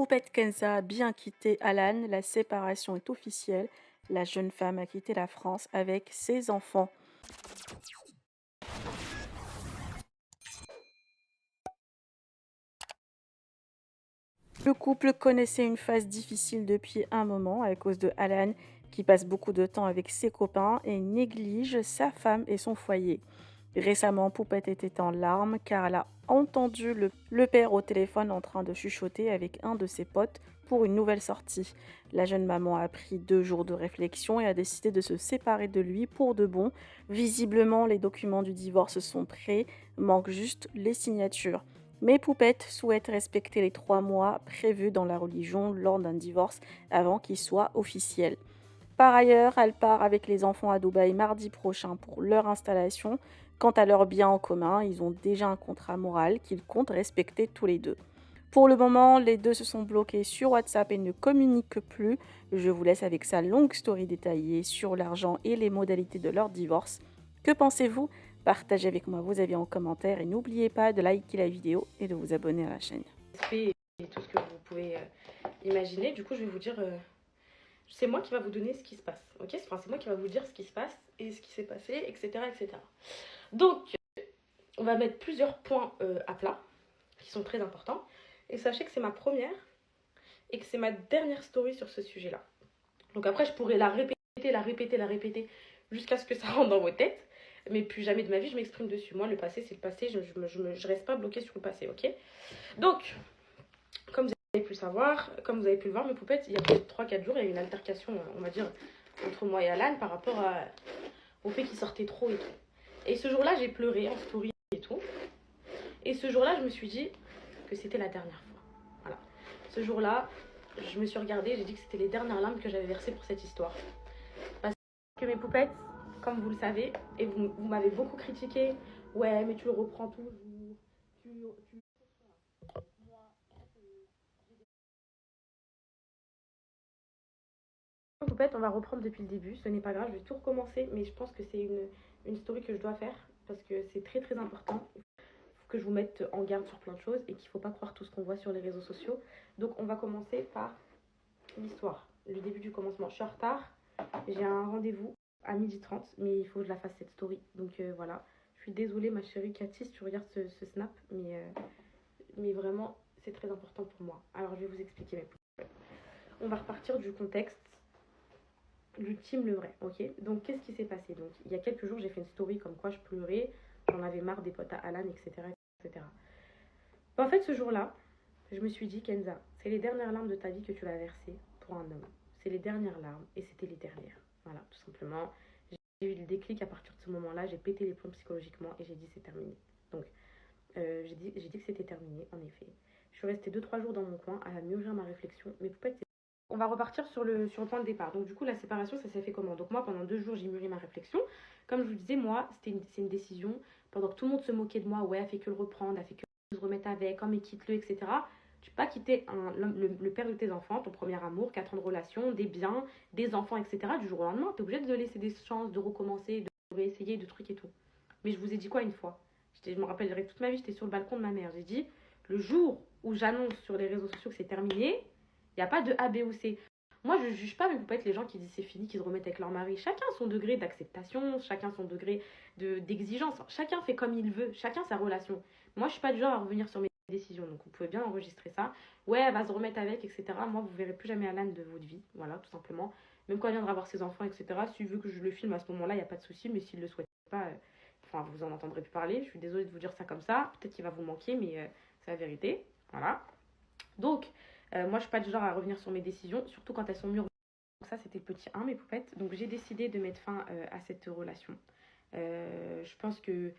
Poupette Kenza a bien quitté Alan, la séparation est officielle. La jeune femme a quitté la France avec ses enfants. Le couple connaissait une phase difficile depuis un moment à cause de Alan, qui passe beaucoup de temps avec ses copains et néglige sa femme et son foyer. Récemment, Poupette était en larmes car elle a entendu le père au téléphone en train de chuchoter avec un de ses potes pour une nouvelle sortie. La jeune maman a pris 2 jours de réflexion et a décidé de se séparer de lui pour de bon. Visiblement, les documents du divorce sont prêts, manquent juste les signatures. Mais Poupette souhaite respecter les 3 mois prévus dans la religion lors d'un divorce avant qu'il soit officiel. Par ailleurs, elle part avec les enfants à Dubaï mardi prochain pour leur installation. Quant à leurs biens en commun, ils ont déjà un contrat moral qu'ils comptent respecter tous les deux. Pour le moment, les deux se sont bloqués sur WhatsApp et ne communiquent plus. Je vous laisse avec sa longue story détaillée sur l'argent et les modalités de leur divorce. Que pensez-vous? Partagez avec moi vos avis en commentaire et n'oubliez pas de liker la vidéo et de vous abonner à la chaîne. Et tout ce que vous pouvez imaginer. Du coup, je vais vous dire, c'est moi qui va vous donner ce qui se passe, ok? Enfin, c'est moi qui va vous dire ce qui se passe et ce qui s'est passé, etc., etc. Donc, on va mettre plusieurs points à plat qui sont très importants. Et sachez que c'est ma première et que c'est ma dernière story sur ce sujet-là. Donc après, je pourrais la répéter jusqu'à ce que ça rentre dans vos têtes. Mais plus jamais de ma vie, je m'exprime dessus. Moi, le passé, c'est le passé. Je reste pas bloquée sur le passé, ok? Donc, comme vous avez pu le savoir, comme vous avez pu le voir, mes poupettes, il y a peut-être 3-4 jours, il y a eu une altercation, on va dire, entre moi et Alan par rapport au fait qu'il sortait trop et tout. Et ce jour-là, j'ai pleuré en story et tout. Et ce jour-là, je me suis dit que c'était la dernière fois. Voilà. Ce jour-là, je me suis regardée, j'ai dit que c'était les dernières larmes que j'avais versées pour cette histoire. Parce que mes poupettes, comme vous le savez, et vous m'avez beaucoup critiqué, ouais, mais tu le reprends toujours. Tu... Poupette, on va reprendre depuis le début, ce n'est pas grave, je vais tout recommencer, mais je pense que c'est une story que je dois faire parce que c'est très très important. Il faut que je vous mette en garde sur plein de choses et qu'il ne faut pas croire tout ce qu'on voit sur les réseaux sociaux. Donc on va commencer par l'histoire, le début du commencement. Je suis en retard, j'ai un rendez-vous à 12h30, mais il faut que je la fasse cette story. Donc voilà, je suis désolée ma chérie Cathy si tu regardes ce snap, mais vraiment c'est très important pour moi. Alors je vais vous expliquer mes poupées. On va repartir du contexte. L'ultime, le vrai, ok? Donc, qu'est-ce qui s'est passé? Donc, il y a quelques jours, j'ai fait une story comme quoi je pleurais, j'en avais marre des potes à Alan, etc. etc. En fait, ce jour-là, je me suis dit, Kenza, c'est les dernières larmes de ta vie que tu vas verser pour un homme. C'est les dernières larmes, et c'était les dernières. Voilà, tout simplement. J'ai eu le déclic à partir de ce moment-là, j'ai pété les plombs psychologiquement et j'ai dit, c'est terminé. Donc, j'ai dit que c'était terminé, en effet. Je suis restée 2-3 jours dans mon coin à mûrir ma réflexion, mais peut-être on va repartir sur le point de départ. Donc, du coup, la séparation, ça s'est fait comment? Donc, moi, pendant 2 jours, j'ai mûri ma réflexion. Comme je vous disais, moi, c'est une décision. Pendant que tout le monde se moquait de moi, ouais, elle fait que le reprendre, elle fait que se remettre avec, oh, mais quitte-le, etc. Tu peux pas quitter le père de tes enfants, ton premier amour, 4 ans de relation, des biens, des enfants, etc. du jour au lendemain. Tu es obligé de laisser des chances, de recommencer, de réessayer, de trucs et tout. Mais je vous ai dit quoi une fois? Je me rappellerai toute ma vie, j'étais sur le balcon de ma mère. J'ai dit, le jour où j'annonce sur les réseaux sociaux que c'est terminé, il n'y a pas de A, B ou C. Moi, je ne juge pas, mais vous pouvez être les gens qui disent c'est fini, qui se remettent avec leur mari. Chacun son degré d'acceptation, chacun son degré d'exigence. Chacun fait comme il veut, chacun sa relation. Moi, je suis pas du genre à revenir sur mes décisions, donc vous pouvez bien enregistrer ça. Ouais, elle va se remettre avec, etc. Moi, vous verrez plus jamais Alan de votre vie, voilà, tout simplement. Même quand elle viendra voir ses enfants, etc. S'il veut que je le filme à ce moment-là, il n'y a pas de souci, mais s'il ne le souhaite pas, enfin, vous en entendrez plus parler. Je suis désolée de vous dire ça comme ça. Peut-être qu'il va vous manquer, mais c'est la vérité. Voilà. Donc, moi, je suis pas du genre à revenir sur mes décisions, surtout quand elles sont mûres. Donc ça, c'était le petit 1, mes poupettes. Donc, j'ai décidé de mettre fin à cette relation. Je pense que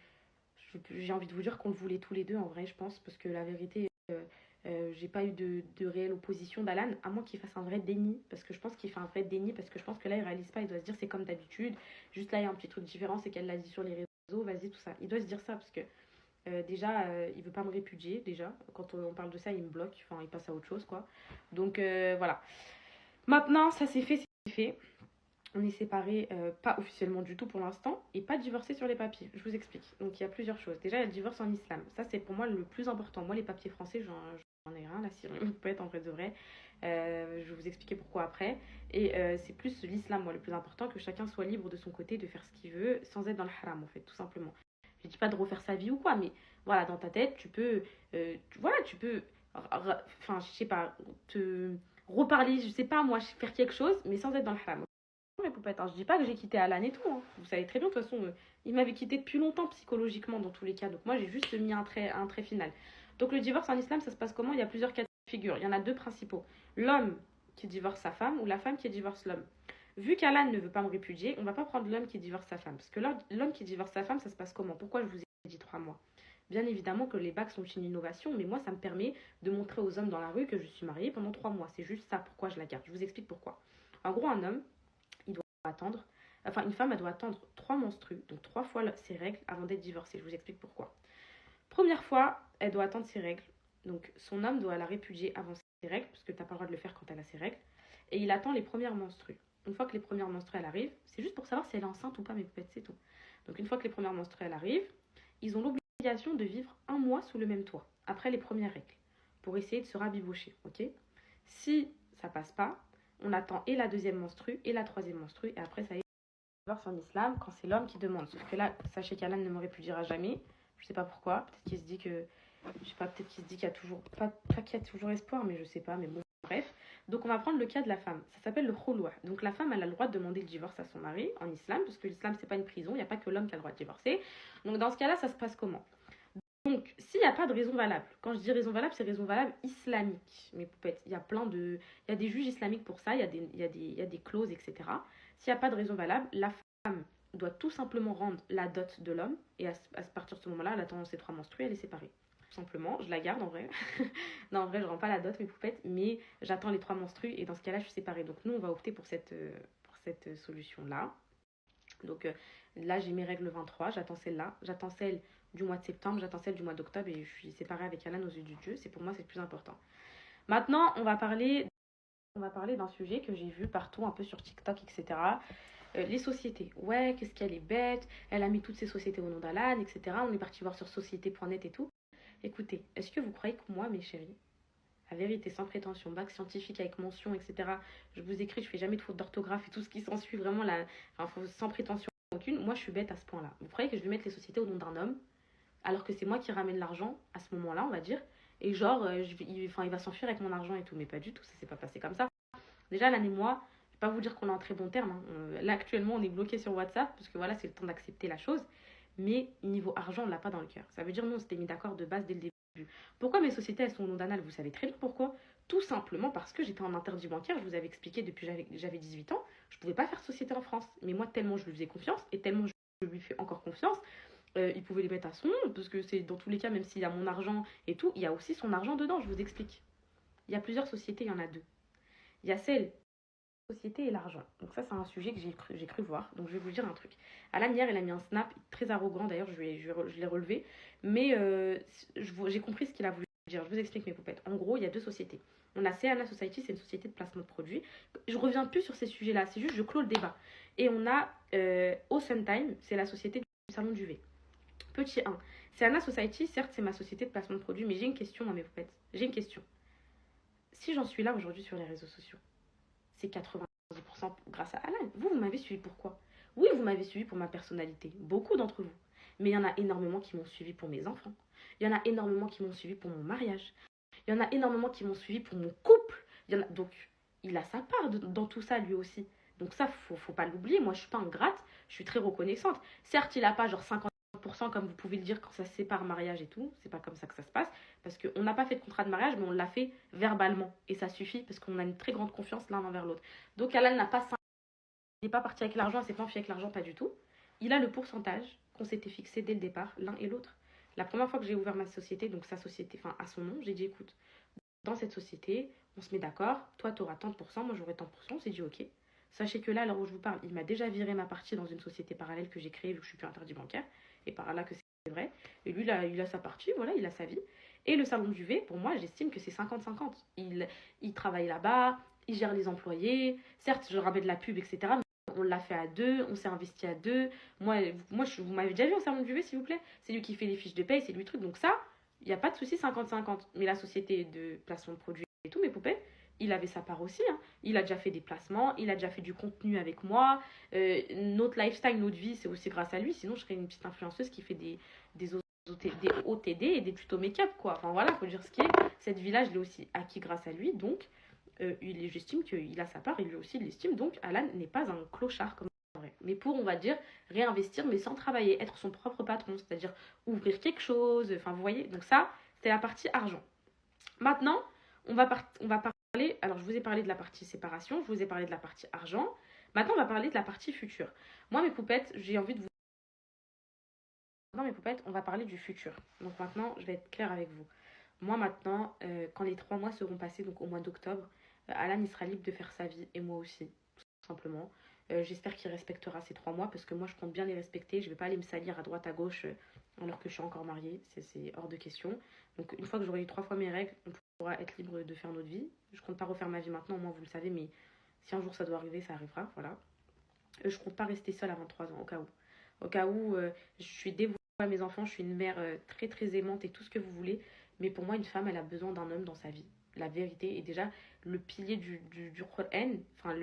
j'ai envie de vous dire qu'on le voulait tous les deux, en vrai, je pense, parce que la vérité, j'ai pas eu de réelle opposition d'Alan, à moins qu'il fasse un vrai déni, parce que je pense qu'il fait un vrai déni, parce que je pense que là, il réalise pas, il doit se dire c'est comme d'habitude. Juste là, il y a un petit truc différent, c'est qu'elle l'a dit sur les réseaux, vas-y, tout ça. Il doit se dire ça, parce que déjà, il veut pas me répudier, déjà. Quand on parle de ça, il me bloque. Enfin, il passe à autre chose, quoi. Donc, voilà. Maintenant, ça c'est fait, c'est fait. On est séparés, pas officiellement du tout pour l'instant, et pas divorcés sur les papiers. Je vous explique. Donc, il y a plusieurs choses. Déjà, il y a le divorce en islam. Ça, c'est pour moi le plus important. Moi, les papiers français, j'en ai un là, si on peut être en vrai de vrai. Je vais vous expliquer pourquoi après. Et c'est plus l'islam, moi, le plus important, que chacun soit libre de son côté de faire ce qu'il veut sans être dans le haram, en fait, tout simplement. Je dis pas de refaire sa vie ou quoi, mais voilà, dans ta tête, tu peux, voilà, tu peux, enfin, je sais pas, te reparler, je sais pas, moi, faire quelque chose, mais sans être dans le haram. Mais Poupette, hein, je dis pas que j'ai quitté Alan et tout, hein. Vous savez très bien, de toute façon, il m'avait quitté depuis longtemps psychologiquement dans tous les cas. Donc moi, j'ai juste mis un trait final. Donc le divorce en islam, ça se passe comment? Il y a plusieurs cas de figure. Il y en a deux principaux. L'homme qui divorce sa femme ou la femme qui divorce l'homme. Vu qu'Alan ne veut pas me répudier, on va pas prendre l'homme qui divorce sa femme. Parce que l'homme qui divorce sa femme, ça se passe comment? Pourquoi je vous ai dit 3 mois? Bien évidemment que les bacs sont une innovation, mais moi, ça me permet de montrer aux hommes dans la rue que je suis mariée pendant 3 mois. C'est juste ça pourquoi je la garde. Je vous explique pourquoi. En gros, un homme, il doit attendre, enfin une femme, elle doit attendre 3 menstrues, donc 3 fois ses règles avant d'être divorcée. Je vous explique pourquoi. Première fois, elle doit attendre ses règles. Donc son homme doit la répudier avant ses règles, parce que tu n'as pas le droit de le faire quand elle a ses règles. Et il attend les premières menstrues. Une fois que les premières menstrues elles arrivent, c'est juste pour savoir si elle est enceinte ou pas, mais peut-être c'est tout. Donc une fois que les premières menstrues elles arrivent, ils ont l'obligation de vivre 1 mois sous le même toit, après les premières règles, pour essayer de se rabibocher, ok? Si ça passe pas, on attend et la deuxième menstrue et la troisième menstrue, et après ça y est, divorce en islam quand c'est l'homme qui demande. Sauf que là, sachez qu'Alan ne me répudiera jamais. Je sais pas pourquoi. Peut-être qu'il se dit que. Je sais pas, peut-être qu'il se dit qu'il y a toujours. Pas qu'il y a toujours espoir, mais je sais pas, mais bon, bref. Donc on va prendre le cas de la femme. Ça s'appelle le khulwa. Donc la femme, elle a le droit de demander le divorce à son mari en islam, parce que l'islam, c'est pas une prison, il n'y a pas que l'homme qui a le droit de divorcer. Donc dans ce cas-là, ça se passe comment? Donc, s'il n'y a pas de raison valable, quand je dis raison valable, c'est raison valable islamique. Mais poupettes, il y a plein de. Il y a des juges islamiques pour ça, il y a des clauses, etc. S'il n'y a pas de raison valable, la femme doit tout simplement rendre la dot de l'homme, et à partir de ce moment-là, elle attend ses 3 menstrues, elle est séparée. Tout simplement, je la garde en vrai. Non, en vrai, je rends pas la dot, mes poupettes, mais j'attends les 3 menstrues, et dans ce cas-là, je suis séparée. Donc, nous, on va opter pour cette solution-là. Donc là, j'ai mes règles le 23, j'attends celle-là, j'attends celle du mois de septembre, j'attends celle du mois d'octobre et je suis séparée avec Alan aux yeux du Dieu. C'est pour moi, c'est le plus important. Maintenant, on va parler d'un sujet que j'ai vu partout, un peu sur TikTok, etc. Les sociétés. Ouais, qu'est-ce qu'elle est bête, elle a mis toutes ses sociétés au nom d'Alan, etc. On est parti voir sur société.net et tout. Écoutez, est-ce que vous croyez que moi, mes chéris, la vérité, sans prétention, bac scientifique avec mention, etc. Je vous écris, je fais jamais de faute d'orthographe et tout ce qui s'ensuit, vraiment, enfin, sans prétention aucune. Moi, je suis bête à ce point-là. Vous croyez que je vais mettre les sociétés au nom d'un homme, alors que c'est moi qui ramène l'argent à ce moment-là, on va dire, et genre, il va s'enfuir avec mon argent et tout, mais pas du tout, ça s'est pas passé comme ça. Déjà, l'année, moi, je vais pas vous dire qu'on est en très bon terme, hein. Là, actuellement, on est bloqué sur WhatsApp, parce que voilà, c'est le temps d'accepter la chose, mais niveau argent, on l'a pas dans le cœur. Ça veut dire, nous, on s'était mis d'accord de base dès le début. Pourquoi mes sociétés elles sont au nom d'Anal? Vous savez très bien pourquoi. Tout simplement parce que j'étais en interdit bancaire, je vous avais expliqué depuis que j'avais 18 ans, je ne pouvais pas faire société en France. Mais moi, tellement je lui faisais confiance et tellement je lui fais encore confiance, il pouvait les mettre à son nom, parce que c'est dans tous les cas, même s'il y a mon argent et tout, il y a aussi son argent dedans, je vous explique. Il y a plusieurs sociétés, il y en a deux. Il y a celle société et l'argent. Donc ça, c'est un sujet que j'ai cru voir. Donc je vais vous dire un truc. Alan, hier, il a mis un snap très arrogant, d'ailleurs, je l'ai relevé. Mais j'ai compris ce qu'il a voulu dire. Je vous explique mes poupettes. En gros, il y a deux sociétés. On a CNA Society, c'est une société de placement de produits. Je reviens plus sur ces sujets-là, c'est juste je clôt le débat. Et on a Awesome Time, c'est la société du salon du V. Petit 1. CNA Society, certes, c'est ma société de placement de produits, mais j'ai une question dans mes poupettes. J'ai une question. Si j'en suis là aujourd'hui sur les réseaux sociaux, c'est 90% grâce à Alan. Vous m'avez suivi pourquoi? Oui, vous m'avez suivi pour ma personnalité, beaucoup d'entre vous. Mais il y en a énormément qui m'ont suivi pour mes enfants. Il y en a énormément qui m'ont suivi pour mon mariage. Il y en a énormément qui m'ont suivi pour mon couple. Donc, il a sa part dans tout ça lui aussi. Donc ça, faut pas l'oublier. Moi, je suis pas ingrate, je suis très reconnaissante. Certes, il a pas genre 50% comme vous pouvez le dire quand ça se sépare mariage et tout. C'est pas comme ça que ça se passe. Parce qu'on n'a pas fait de contrat de mariage, mais on l'a fait verbalement. Et ça suffit parce qu'on a une très grande confiance l'un envers l'autre. Donc Alan n'a pas 5. Il n'est pas parti avec l'argent, il s'est pas enfui avec l'argent, pas du tout. Il a le pourcentage qu'on s'était fixé dès le départ, l'un et l'autre. La première fois que j'ai ouvert ma société, donc sa société, enfin à son nom, j'ai dit écoute, dans cette société, on se met d'accord, toi tu auras tant de pourcents, moi j'aurai tant de pourcents, on s'est dit ok. Sachez que là, à l'heure où je vous parle, il m'a déjà viré ma partie dans une société parallèle que j'ai créée vu que je suis plus interdit bancaire. Et par là que c'est vrai. Et lui, il a sa partie, voilà, il a sa vie. Et le salon du V, pour moi, j'estime que c'est 50-50. Il travaille là-bas, il gère les employés. Certes, je ramène de la pub, etc. Mais on l'a fait à deux, on s'est investi à deux. Moi vous m'avez déjà vu au salon du V, s'il vous plaît? C'est lui qui fait les fiches de paye, c'est lui le truc. Donc ça, Il n'y a pas de souci 50-50. Mais la société de placement de produits et tout, mes poupées, il avait sa part aussi, hein. Il a déjà fait des placements, il a déjà fait du contenu avec moi. Notre lifestyle, notre vie, c'est aussi grâce à lui. Sinon, je serais une petite influenceuse qui fait des OTD et des tutos make-up, quoi. Enfin voilà, faut dire ce qui est. Cette vie-là, je l'ai aussi acquis grâce à lui. Donc, j'estime qu'il a sa part et lui aussi il l'estime. Donc, Alan n'est pas un clochard comme vrai. Mais pour, on va dire, réinvestir, mais sans travailler, être son propre patron, c'est-à-dire ouvrir quelque chose. Enfin, vous voyez, donc ça, c'était la partie argent. Maintenant, on va parler. Alors, je vous ai parlé de la partie séparation, je vous ai parlé de la partie argent. Maintenant, on va parler de la partie future. Moi, mes poupettes, j'ai envie de vous. Maintenant, mes poupettes, on va parler du futur. Donc, maintenant, je vais être claire avec vous. Moi, maintenant, quand les 3 mois seront passés, donc au mois d'octobre, Alan, il sera libre de faire sa vie, et moi aussi, tout simplement. J'espère qu'il respectera ces 3 mois, parce que moi, je compte bien les respecter. Je ne vais pas aller me salir à droite, à gauche, alors que je suis encore mariée. C'est hors de question. Donc, une fois que j'aurai eu 3 fois mes règles, on pourra être libre de faire notre vie. Je compte pas refaire ma vie maintenant, au moins, vous le savez, mais si un jour ça doit arriver, ça arrivera, voilà. Je compte pas rester seule à 23 ans, au cas où. Au cas où, je suis dévouée à mes enfants, je suis une mère très très aimante et tout ce que vous voulez. Mais pour moi, une femme, elle a besoin d'un homme dans sa vie. La vérité est déjà le pilier du Qur'an. Enfin,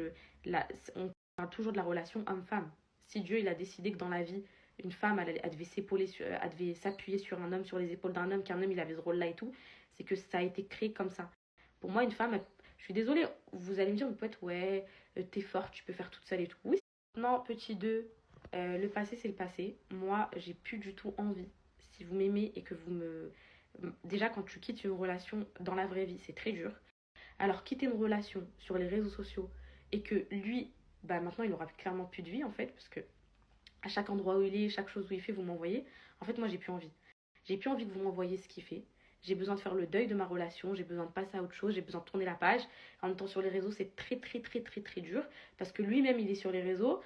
on parle toujours de la relation homme-femme. Si Dieu il a décidé que dans la vie, une femme, elle devait elle devait s'appuyer sur un homme, sur les épaules d'un homme, qu'un homme, il avait ce rôle-là et tout, c'est que ça a été créé comme ça. Pour moi, une femme, je suis désolée, vous allez me dire, vous pouvez être, ouais, t'es forte, tu peux faire toute seule et tout. Oui, maintenant, petit 2, le passé c'est le passé. Moi, j'ai plus du tout envie. Si vous m'aimez et que vous me. Déjà, quand tu quittes une relation dans la vraie vie, c'est très dur. Alors, quitter une relation sur les réseaux sociaux et que lui, bah maintenant, il aura clairement plus de vie en fait, parce que à chaque endroit où il est, chaque chose où il fait, vous m'envoyez. En fait, moi, j'ai plus envie. J'ai plus envie que vous m'envoyiez ce qu'il fait. J'ai besoin de faire le deuil de ma relation, j'ai besoin de passer à autre chose, j'ai besoin de tourner la page. En même temps, sur les réseaux, c'est très, très, très, très, très dur parce que lui-même, il est sur les réseaux.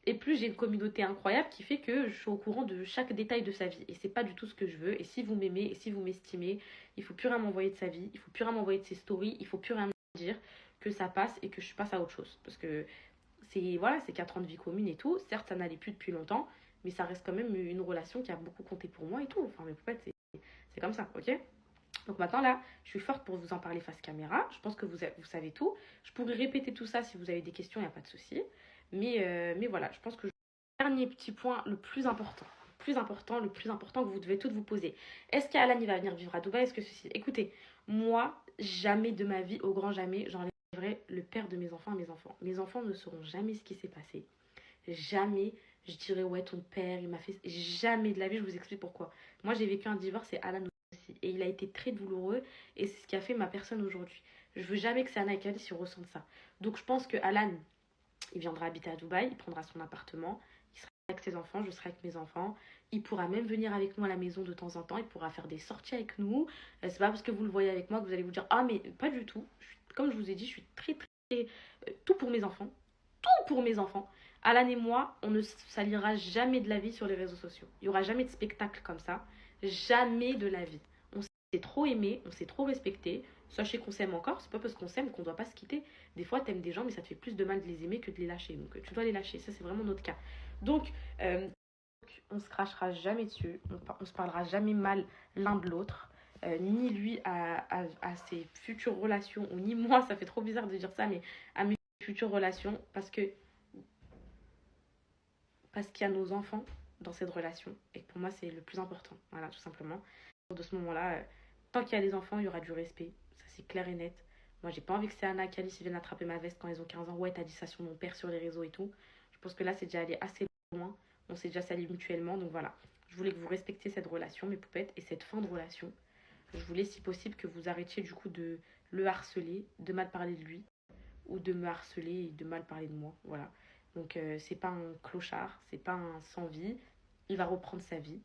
Et plus j'ai une communauté incroyable qui fait que je suis au courant de chaque détail de sa vie. Et c'est pas du tout ce que je veux. Et si vous m'aimez et si vous m'estimez, il faut plus rien m'envoyer de sa vie, il faut plus rien m'envoyer de ses stories, il faut plus rien me dire, que ça passe et que je passe à autre chose. Parce que c'est voilà, c'est 4 ans de vie commune et tout. Certes, ça n'allait plus depuis longtemps, mais ça reste quand même une relation qui a beaucoup compté pour moi et tout. Enfin, mais peut-être c'est comme ça, ok? Donc maintenant là, je suis forte pour vous en parler face caméra. Je pense que vous savez tout. Je pourrais répéter tout ça si vous avez des questions, il n'y a pas de souci. Mais voilà, je pense que le dernier petit point, le plus important que vous devez toutes vous poser. Est-ce qu'Alan il va venir vivre à Dubaï? Est-ce que ceci. Écoutez, moi, jamais de ma vie, au grand jamais, j'enlèverai le père de mes enfants à mes enfants. Mes enfants ne sauront jamais ce qui s'est passé. Jamais je dirais ouais ton père il m'a fait jamais de la vie. Je vous explique pourquoi. Moi j'ai vécu un divorce et Alan aussi et il a été très douloureux et c'est ce qui a fait ma personne aujourd'hui. Je veux jamais que Sana et Kalice ressentent ça. Donc je pense que Alan il viendra habiter à Dubaï, il prendra son appartement, il sera avec ses enfants, je serai avec mes enfants. Il pourra même venir avec nous à la maison de temps en temps, il pourra faire des sorties avec nous. C'est pas parce que vous le voyez avec moi que vous allez vous dire ah mais pas du tout. Comme je vous ai dit, je suis très très tout pour mes enfants, tout pour mes enfants. Alan et moi, on ne salira jamais de la vie sur les réseaux sociaux. Il n'y aura jamais de spectacle comme ça. Jamais de la vie. On s'est trop aimé, on s'est trop respecté. Sachez qu'on s'aime encore, c'est pas parce qu'on s'aime qu'on doit pas se quitter. Des fois, t'aimes des gens, mais ça te fait plus de mal de les aimer que de les lâcher. Donc, tu dois les lâcher. Ça, c'est vraiment notre cas. Donc, on se crachera jamais dessus. On se parlera jamais mal l'un de l'autre. Ni lui à ses futures relations, ou ni moi, ça fait trop bizarre de dire ça, mais à mes futures relations, parce qu'il y a nos enfants dans cette relation et que pour moi c'est le plus important, voilà, tout simplement. De ce moment-là, tant qu'il y a les enfants, il y aura du respect, ça c'est clair et net. Moi j'ai pas envie que c'est Anna et Calice viennent attraper ma veste quand ils ont 15 ans. Ouais, t'as dit ça sur mon père sur les réseaux et tout. Je pense que là c'est déjà allé assez loin, on s'est déjà sali mutuellement, donc voilà. Je voulais que vous respectiez cette relation, mes poupettes, et cette fin de relation. Je voulais si possible que vous arrêtiez du coup de le harceler, de mal parler de lui, ou de me harceler et de mal parler de moi, voilà. Donc c'est pas un clochard, c'est pas un sans vie. Il va reprendre sa vie.